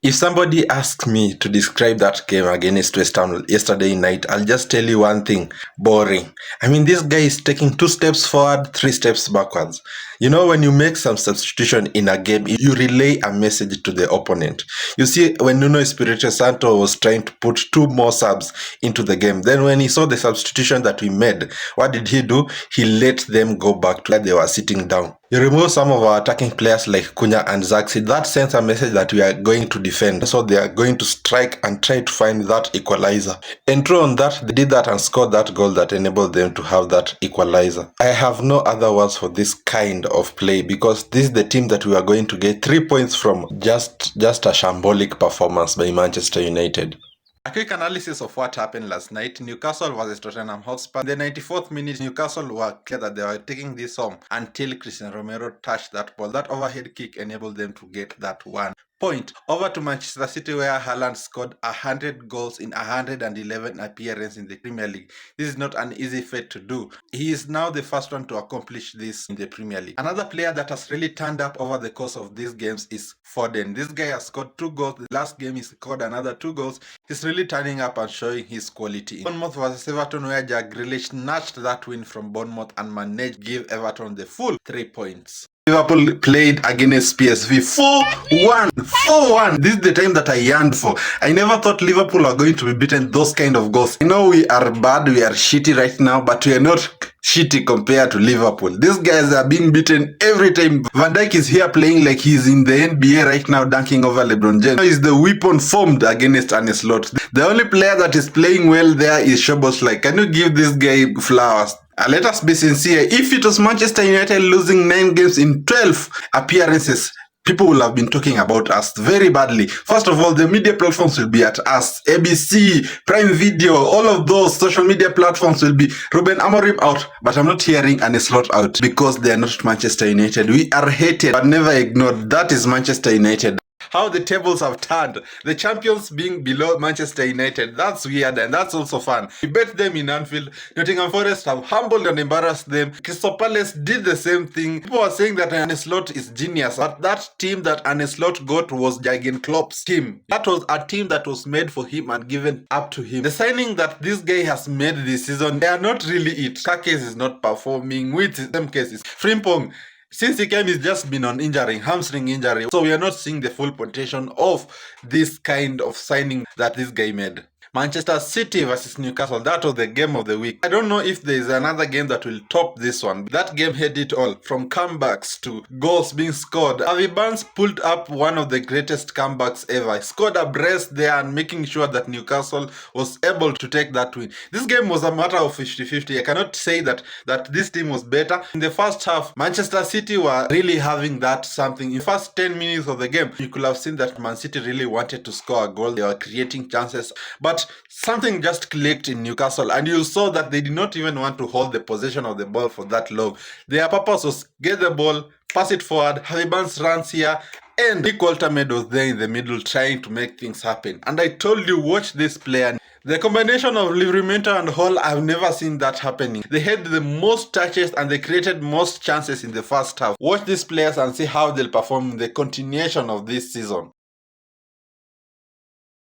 If somebody asks me to describe that game against West Ham yesterday night, I'll just tell you one thing: boring. I mean, this guy is taking 2 steps forward, 3 steps backwards. You know, when you make some substitution in a game, you relay a message to the opponent. You see, when Nuno Espirito Santo was trying to put 2 more subs into the game, then when he saw the substitution that we made, what did he do? He let them go back to where they were sitting down. You remove some of our attacking players like Cunha and Zaxi. That sends a message that we are going to defend. So they are going to strike and try to find that equalizer. And true on that, they did that and scored that goal that enabled them to have that equalizer. I have no other words for this kind of play because this is the team that we are going to get 3 points from. Just a shambolic performance by Manchester United. A quick analysis of what happened last night. Newcastle versus Tottenham Hotspur. In the 94th minute, Newcastle were clear that they were taking this home until Cristiano Romero touched that ball. That overhead kick enabled them to get that 1 point. Over to Manchester City, where Haaland scored 100 goals in 111 appearances in the Premier League. This is not an easy feat to do. He is now the first one to accomplish this in the Premier League. Another player that has really turned up over the course of these games is Foden. This guy has scored 2 goals. The last game he scored another 2 goals. He's really turning up and showing his quality. Bournemouth versus Everton, where Jack Grealish snatched that win from Bournemouth and managed to give Everton the full 3 points. Liverpool played against PSV 4-1. 4-1. This is the time that I yearned for. I never thought Liverpool are going to be beaten those kind of goals. I know we are bad, we are shitty right now, but we are not shitty compared to Liverpool. These guys are being beaten every time. Van Dijk is here playing like he's in the NBA right now, dunking over LeBron James. He's the weapon formed against Arne Slot. The only player that is playing well there is Szoboszlai. Can you give this guy flowers? Let us be sincere. If it was Manchester United losing 9 games in 12 appearances, people will have been talking about us very badly. First of all, the media platforms will be at us. ABC, Prime Video, all of those social media platforms will be Ruben Amorim out. But I'm not hearing Arne Slot out because they are not Manchester United. We are hated but never ignored. That is Manchester United. How the tables have turned. The champions being below Manchester United. That's weird and that's also fun. We bet them in Anfield. Nottingham Forest have humbled and embarrassed them. Crystal Palace did the same thing. People are saying that Arne Slot is genius, but that team that Arne Slot got was Jurgen Klopp's team. That was a team that was made for him and given up to him. The signing that this guy has made this season, they are not really it. Kakes is not performing. With some cases, Frimpong, since he came, he's just been on injury, hamstring injury. So we are not seeing the full potential of this kind of signing that this guy made. Manchester City versus Newcastle, that was the game of the week. I don't know if there is another game that will top this one. That game had it all, from comebacks to goals being scored. Harvey Barnes pulled up one of the greatest comebacks ever. He scored a brace there and making sure that Newcastle was able to take that win. This game was a matter of 50-50. I cannot say that this team was better. In the first half, Manchester City were really having that something. In the first 10 minutes of the game, you could have seen that Man City really wanted to score a goal. They were creating chances. But something just clicked in Newcastle, and you saw that they did not even want to hold the possession of the ball for that long. Their purpose was get the ball, pass it forward, Harvey Barnes runs here, and Nick Waltermead was there in the middle trying to make things happen. And I told you, watch this player. The combination of Livramento and Hall, I've never seen that happening. They had the most touches and they created most chances in the first half. Watch these players and see how they'll perform in the continuation of this season.